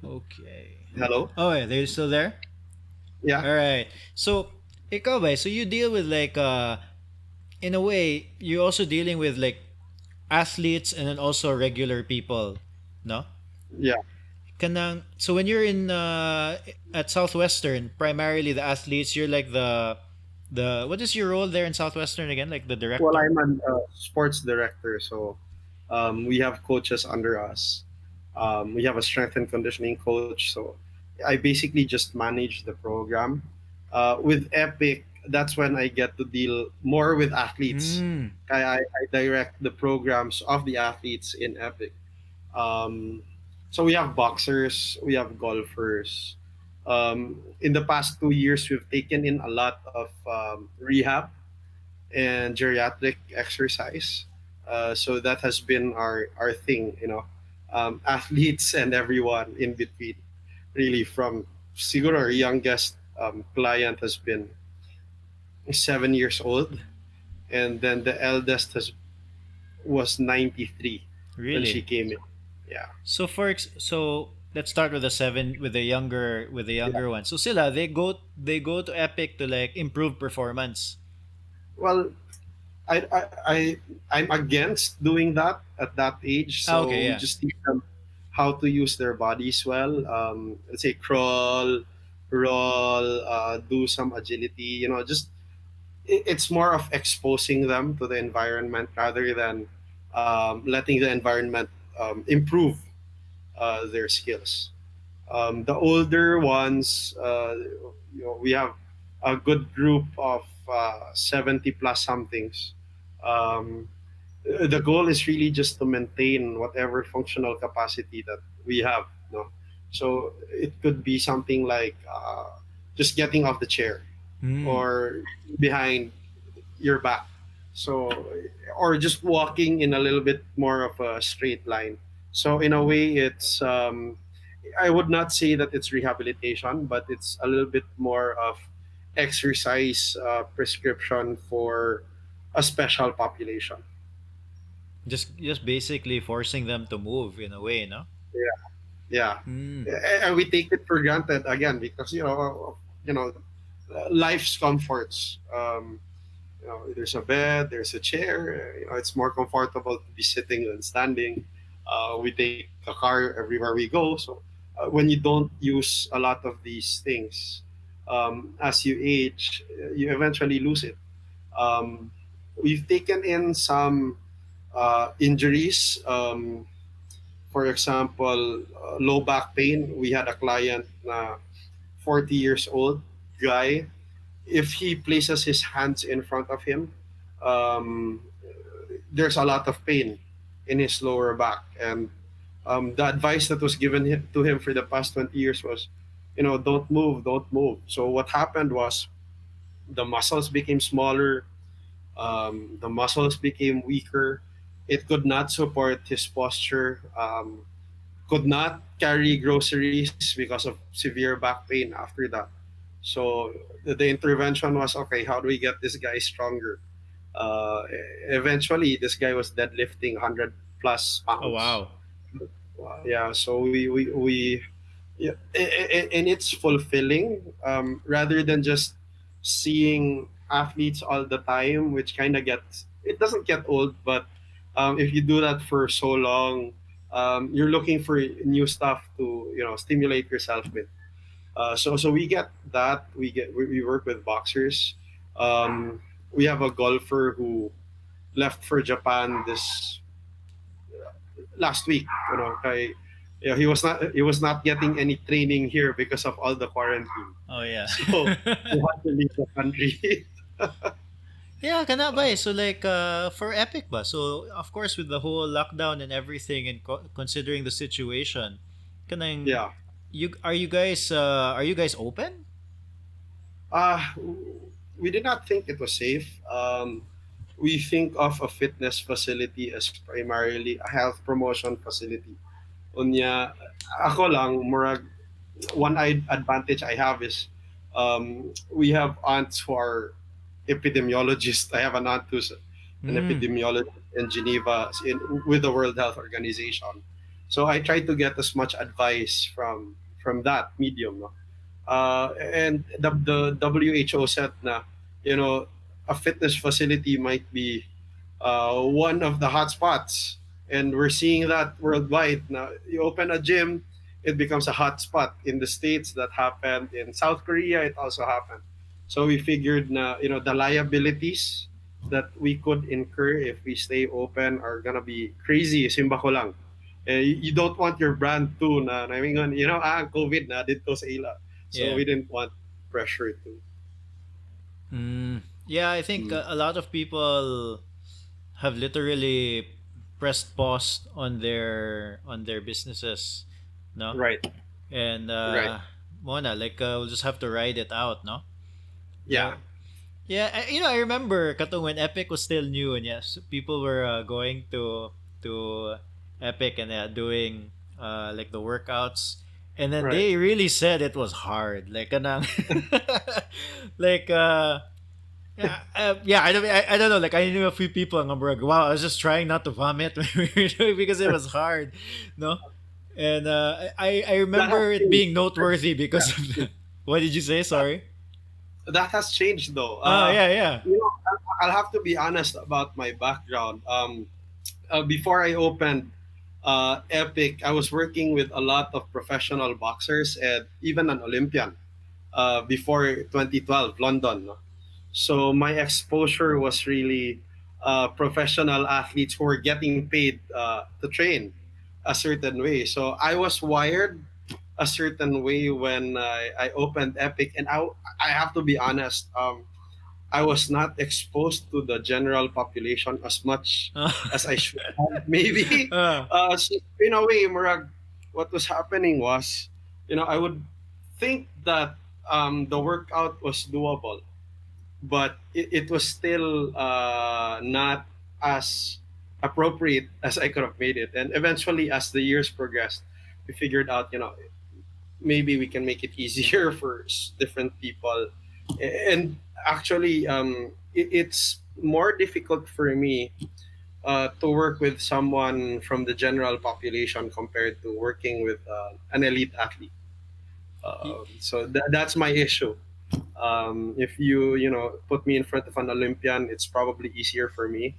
Okay. Hello? Oh, yeah, they're still there? Yeah, All right. So, ikaw ba? So you deal with like in a way, you're also dealing with like athletes and then also regular people, no? yeah, Kanang so when you're in at Southwestern, primarily the athletes, you're like the what is your role there in Southwestern again? Like the well, director? I'm a sports director, so we have coaches under us. We have a strength and conditioning coach, so I basically just manage the program. With Epic, that's when I get to deal more with athletes. Mm, I direct the programs of the athletes in Epic. Um, so we have boxers, we have golfers. In the past 2 years, we've taken in a lot of rehab and geriatric exercise. So that has been our thing, athletes and everyone in between. Really, from siguro our youngest client has been 7 years old, and then the eldest has was 93 when she really? came in. Yeah, So let's start with the seven with the yeah. younger one. So sila they go to Epic to like improve performance. Well, I, I, I I'm against doing that at that age. Ah, So okay, we yeah. just teach them how to use their bodies well. Let's say crawl, roll, do some agility. Just it's more of exposing them to the environment rather than letting the environment improve their skills. The older ones, we have a good group of 70 plus somethings. Um, the goal is really just to maintain whatever functional capacity that we have. No, so it could be something like just getting off the chair Hmm. or behind your back. So, or just walking in a little bit more of a straight line. So, in a way, I would not say that it's rehabilitation, but it's a little bit more of exercise prescription for a special population. Just basically forcing them to move in a way, no? Yeah, yeah, Hmm. and we take it for granted again because life's comforts. There's a bed, there's a chair. It's more comfortable to be sitting than standing. We take a car everywhere we go. So when you don't use a lot of these things, as you age, you eventually lose it. Um, we've taken in some injuries. For example, low back pain. We had a client, 40 years old guy. If he places his hands in front of him, um, there's a lot of pain in his lower back. And the advice that was given to him for the past 20 years was, don't move, don't move. So what happened was the muscles became smaller, the muscles became weaker. It could not support his posture, could not carry groceries because of severe back pain after that. So the intervention was okay. How do we get this guy stronger? Uh, Eventually, this guy was deadlifting 100 plus Oh pounds. wow. Yeah, so we yeah, and it's fulfilling rather than just seeing athletes all the time, which kind of gets it doesn't get old, but if you do that for so long, you're looking for new stuff to stimulate yourself with. So we get that we work with boxers. Um, we have a golfer who left for Japan this last week. He was not getting any training here because of all the quarantine. Oh yeah. So he had to leave the country. Yeah, kana ba eh. So like for Epic ba? So of course with the whole lockdown and everything and considering the situation, kanang Yeah. are you guys open? Uh, we did not think it was safe. We think of a fitness facility as primarily a health promotion facility. Unya, ako lang, murag, advantage I have is we have aunts who are epidemiologists. I have an aunt who's an Hmm. epidemiologist in Geneva with the World Health Organization. So I try to get as much advice from that medium. No? And the WHO said na, you know, a fitness facility might be one of the hotspots, and we're seeing that worldwide. Now, you open a gym, it becomes a hotspot in the states. That happened in South Korea. It also happened. So we figured, na, the liabilities that we could incur if we stay open are gonna be crazy. Simba ko lang. You don't want your brand too na I mean, COVID na dito sa ila. So Yeah. we didn't want pressure to. Yeah, I think Mm. a lot of people have literally pressed pause on their businesses, no? Right. And Right. Mona, like we'll just have to ride it out, no? Yeah. The Yeah, I remember katong when Epic was still new, and yes, people were going to Epic and doing like the workouts, and then Right. they really said it was hard, like kanang like yeah, I don't know, like I knew a few people and I'm like, wow, I was just trying not to vomit when we were doing because it was hard, no, and I That has remember it changed. being noteworthy because of the, what did you say? Sorry. That has changed though. Oh yeah, yeah. I'll have to be honest about my background. Before I opened Epic, I was working with a lot of professional boxers and even an Olympian before 2012 London. No? So my exposure was really professional athletes who were getting paid to train a certain way. So I was wired a certain way when I opened Epic, and I have to be honest. I was not exposed to the general population as much as I should have. Maybe, uh, so in a way, Murag, what was happening was, I would think that the workout was doable, but it was still not as appropriate as I could have made it. And eventually, as the years progressed, we figured out, maybe we can make it easier for different people. And actually, it's more difficult for me to work with someone from the general population compared to working with an elite athlete. So that's my issue. If you put me in front of an Olympian, it's probably easier for me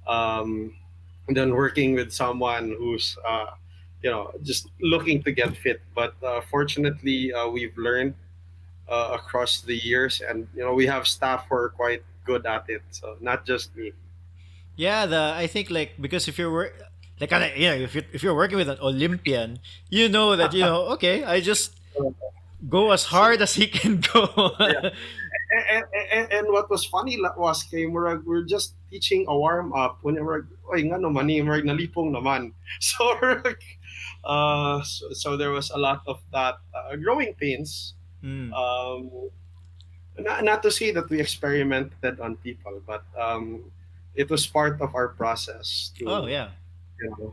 um, than working with someone who's just looking to get fit. But fortunately, we've learned across the years, and we have staff who are quite good at it. So not just me. yeah, the I think like because if you're like kinda, if you're working with an Olympian, you know that okay, I just go as So, hard as he can go. yeah. And what was funny was kay murag we're just teaching a warm up when we're oy nga naman ni murag nalipong naman. So so there was a lot of that growing pains. Mm. Um, not to say that we experimented on people, but it was part of our process Oh to yeah.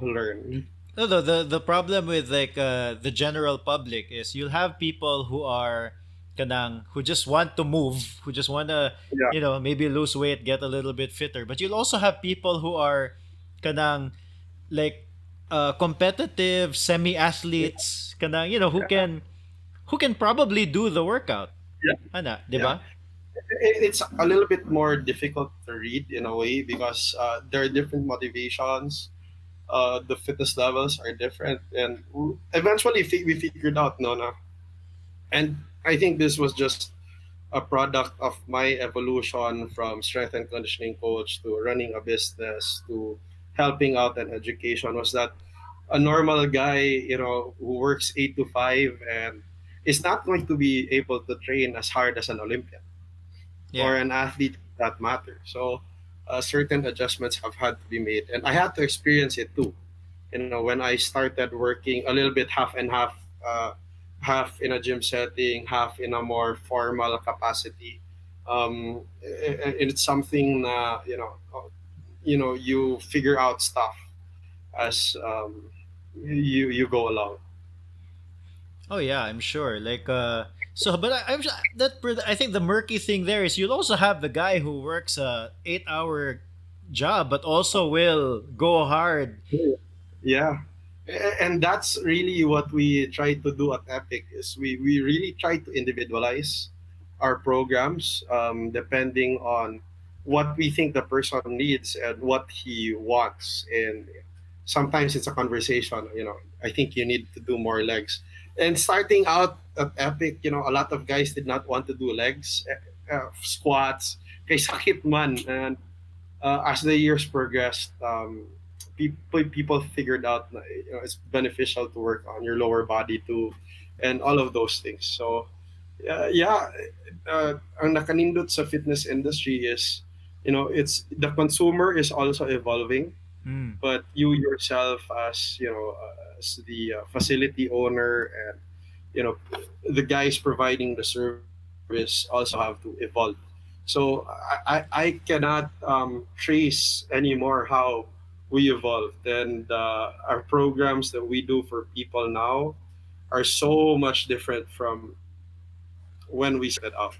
learn. No, the problem with like the general public is you'll have people who are kanang who just want to move, who just want to Yeah, maybe lose weight, get a little bit fitter. But you'll also have people who are kanang like competitive semi yeah, athletes, kanang yeah, who can probably do the workout. yeah. Ana, 'di Yeah. ba? It's a little bit more difficult to read in a way because there are different motivations. The fitness levels are different, and eventually we figured out no, no. And I think this was just a product of my evolution from strength and conditioning coach to running a business to helping out and education. Was that a normal guy, who works 8 to 5 and is not going to be able to train as hard as an Olympian Yeah. or an athlete for that matter. So certain adjustments have had to be made, and I had to experience it too. When I started working a little bit half and half, half in a gym setting, half in a more formal capacity. It's something you figure out stuff as you go along. Oh yeah, I'm sure. Like so but I think the murky thing there is you'll also have the guy who works a 8-hour job but also will go hard. Yeah, And that's really what we try to do at Epic is we really try to individualize our programs depending on what we think the person needs and what he wants. And sometimes it's a conversation, I think you need to do more legs. And starting out at Epic, a lot of guys did not want to do legs, squats, kay sakit man. And as the years progressed, people figured out that, it's beneficial to work on your lower body too, and all of those things. So, yeah, ang nakanindot sa fitness industry is, it's the consumer is also evolving, Mm. but you yourself as as the facility owner and the guys providing the service also have to evolve. So I cannot trace anymore how we evolved, and our programs that we do for people now are so much different from when we started out.